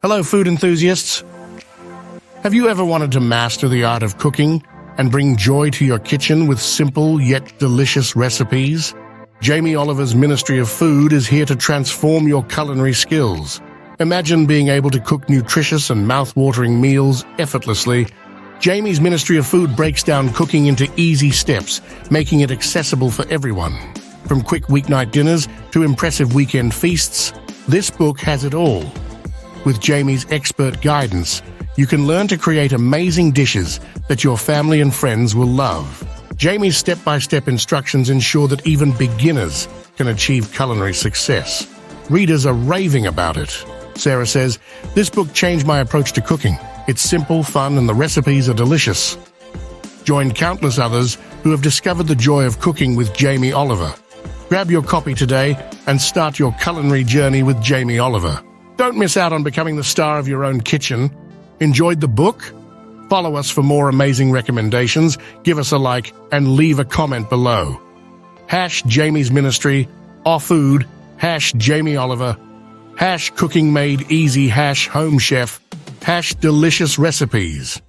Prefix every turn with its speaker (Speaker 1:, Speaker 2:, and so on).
Speaker 1: Hello, food enthusiasts. Have you ever wanted to master the art of cooking and bring joy to your kitchen with simple yet delicious recipes? Jamie Oliver's Ministry of Food is here to transform your culinary skills. Imagine being able to cook nutritious and mouth-watering meals effortlessly. Jamie's Ministry of Food breaks down cooking into easy steps, making it accessible for everyone. From quick weeknight dinners to impressive weekend feasts, this book has it all. With Jamie's expert guidance, you can learn to create amazing dishes that your family and friends will love. Jamie's step-by-step instructions ensure that even beginners can achieve culinary success. Readers are raving about it. Sarah says, "This book changed my approach to cooking. It's simple, fun, and the recipes are delicious." Join countless others who have discovered the joy of cooking with Jamie Oliver. Grab your copy today and start your culinary journey with Jamie Oliver. Don't miss out on becoming the star of your own kitchen. Enjoyed the book? Follow us for more amazing recommendations, give us a like, and leave a comment below. #Jamie's Ministry, #food, #Jamie Oliver, #cooking made easy, #home chef, #delicious recipes.